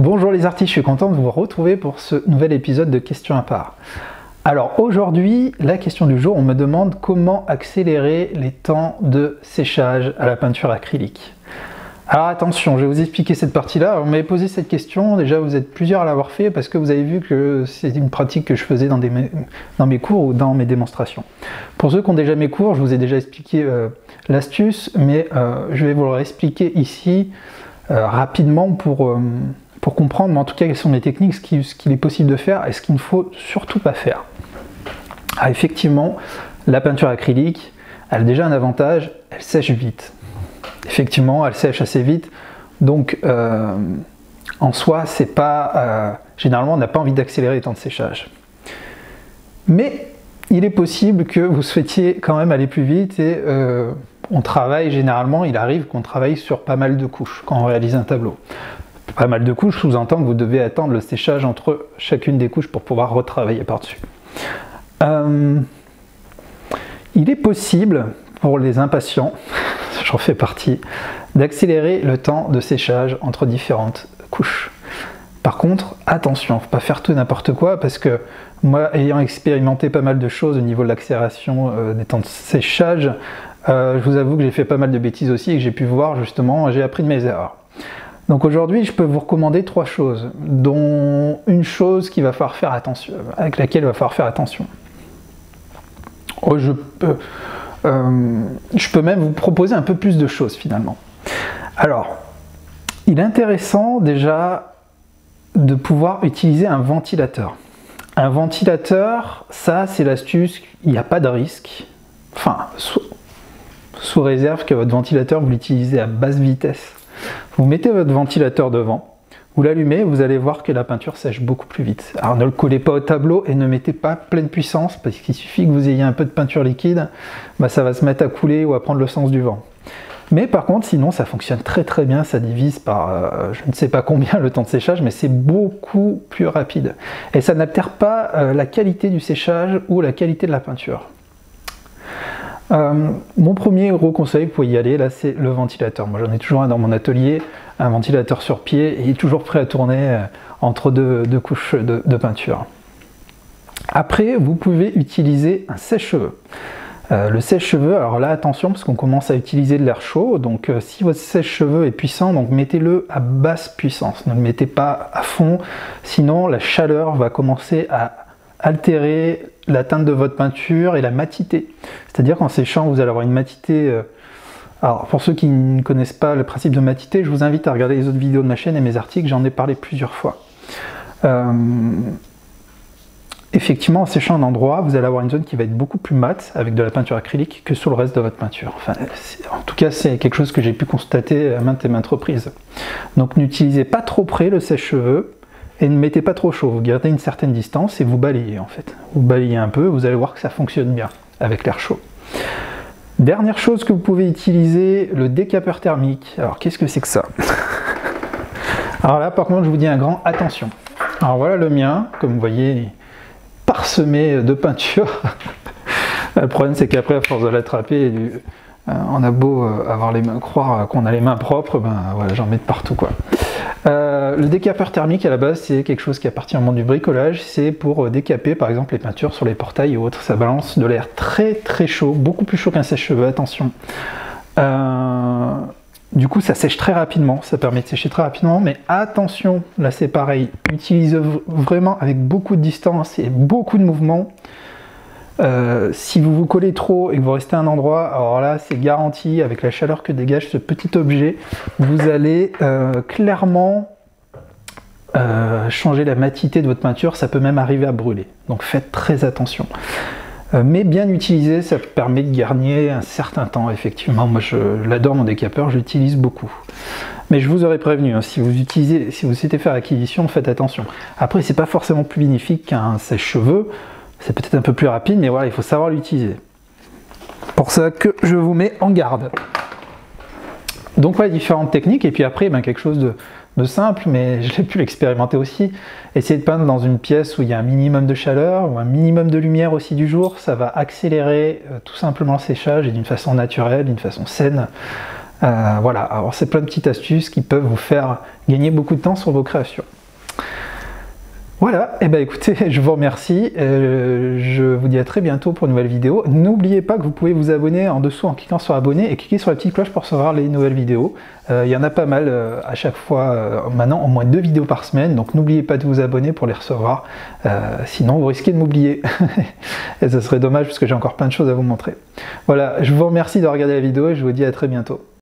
Bonjour les artistes, je suis content de vous retrouver pour ce nouvel épisode de Questions à part. Alors aujourd'hui, la question du jour, on me demande comment accélérer les temps de séchage à la peinture acrylique. Alors attention, je vais vous expliquer cette partie-là. On m'avait posé cette question, déjà vous êtes plusieurs à l'avoir fait parce que vous avez vu que c'est une pratique que je faisais dans mes cours ou dans mes démonstrations. Pour ceux qui ont déjà mes cours, je vous ai déjà expliqué l'astuce, mais je vais vous le réexpliquer ici rapidement pour comprendre, mais en tout cas quelles sont les techniques, ce qu'il est possible de faire et ce qu'il ne faut surtout pas faire. Ah, effectivement, la peinture acrylique, elle a déjà un avantage, elle sèche vite. Effectivement, elle sèche assez vite, donc en soi, c'est pas généralement on n'a pas envie d'accélérer les temps de séchage. Mais il est possible que vous souhaitiez quand même aller plus vite et on travaille généralement, il arrive qu'on travaille sur pas mal de couches quand on réalise un tableau. Pas mal de couches sous-entend que vous devez attendre le séchage entre chacune des couches pour pouvoir retravailler par-dessus. Il est possible pour les impatients, j'en fais partie, d'accélérer le temps de séchage entre différentes couches. Par contre, attention, il ne faut pas faire tout n'importe quoi parce que moi, ayant expérimenté pas mal de choses au niveau de l'accélération des temps de séchage, je vous avoue que j'ai fait pas mal de bêtises aussi et que j'ai pu voir justement, j'ai appris de mes erreurs. Donc aujourd'hui, je peux vous recommander 3 choses, dont une chose qu'il va falloir faire attention, avec laquelle il va falloir faire attention. Oh, je peux même vous proposer un peu plus de choses finalement. Alors, il est intéressant déjà de pouvoir utiliser un ventilateur. Un ventilateur, ça c'est l'astuce, il n'y a pas de risque. Enfin, sous réserve que votre ventilateur, vous l'utilisez à basse vitesse. Vous mettez votre ventilateur devant, vous l'allumez, vous allez voir que la peinture sèche beaucoup plus vite. Alors ne le collez pas au tableau et ne mettez pas pleine puissance parce qu'il suffit que vous ayez un peu de peinture liquide, ça va se mettre à couler ou à prendre le sens du vent. Mais par contre, sinon ça fonctionne très très bien, ça divise par je ne sais pas combien le temps de séchage, mais c'est beaucoup plus rapide. Et ça n'altère pas la qualité du séchage ou la qualité de la peinture. Mon premier gros conseil pour y aller, là, c'est le ventilateur. Moi, j'en ai toujours un dans mon atelier, un ventilateur sur pied, et il est toujours prêt à tourner entre deux couches de peinture. Après, vous pouvez utiliser un sèche-cheveux. Le sèche-cheveux, alors là, attention, parce qu'on commence à utiliser de l'air chaud, donc si votre sèche-cheveux est puissant, donc mettez-le à basse puissance. Ne le mettez pas à fond, sinon la chaleur va commencer à altérer la teinte de votre peinture et la matité. C'est-à-dire qu'en séchant, vous allez avoir une matité... Alors, pour ceux qui ne connaissent pas le principe de matité, je vous invite à regarder les autres vidéos de ma chaîne et mes articles, j'en ai parlé plusieurs fois. Effectivement, en séchant un endroit, vous allez avoir une zone qui va être beaucoup plus mate avec de la peinture acrylique que sur le reste de votre peinture. Enfin, en tout cas, c'est quelque chose que j'ai pu constater à maintes et maintes reprises. Donc, n'utilisez pas trop près le sèche-cheveux, et ne mettez pas trop chaud, vous gardez une certaine distance et vous balayez en fait. Vous balayez un peu, vous allez voir que ça fonctionne bien avec l'air chaud. Dernière chose que vous pouvez utiliser, le décapeur thermique. Alors qu'est-ce que c'est que ça? Alors là par contre je vous dis un grand attention. Alors voilà le mien, comme vous voyez, parsemé de peinture. Le problème c'est qu'après à force de l'attraper, on a beau avoir les mains, croire qu'on a les mains propres, voilà, j'en mets de partout quoi. Le décapeur thermique à la base c'est quelque chose qui appartient au monde du bricolage, c'est pour décaper par exemple les peintures sur les portails et autres, ça balance de l'air très très chaud, beaucoup plus chaud qu'un sèche-cheveux, attention. Du coup ça sèche très rapidement, ça permet de sécher très rapidement, mais attention, là c'est pareil, utilisez vraiment avec beaucoup de distance et beaucoup de mouvement. Si vous vous collez trop et que vous restez à un endroit, alors là c'est garanti, avec la chaleur que dégage ce petit objet, vous allez clairement changer la matité de votre peinture, ça peut même arriver à brûler, donc faites très attention. Mais bien utilisé, ça permet de garnir un certain temps, effectivement. Moi je l'adore mon décapeur, je l'utilise beaucoup. Mais je vous aurais prévenu, hein, si vous souhaitez faire l'acquisition, faites attention. Après c'est pas forcément plus bénéfique qu'un sèche-cheveux, c'est peut-être un peu plus rapide, mais voilà, il faut savoir l'utiliser. Pour ça que je vous mets en garde. Donc voilà, différentes techniques, et puis après, quelque chose de simple, mais je l'ai pu l'expérimenter aussi. Essayez de peindre dans une pièce où il y a un minimum de chaleur, ou un minimum de lumière aussi du jour, ça va accélérer tout simplement le séchage, et d'une façon naturelle, d'une façon saine. Voilà, alors c'est plein de petites astuces qui peuvent vous faire gagner beaucoup de temps sur vos créations. Voilà, et ben écoutez, je vous remercie, je vous dis à très bientôt pour une nouvelle vidéo. N'oubliez pas que vous pouvez vous abonner en dessous en cliquant sur abonner et cliquer sur la petite cloche pour recevoir les nouvelles vidéos. Il y en a pas mal à chaque fois, maintenant au moins 2 vidéos par semaine, donc n'oubliez pas de vous abonner pour les recevoir, sinon vous risquez de m'oublier. Et ce serait dommage parce que j'ai encore plein de choses à vous montrer. Voilà, je vous remercie de regarder la vidéo et je vous dis à très bientôt.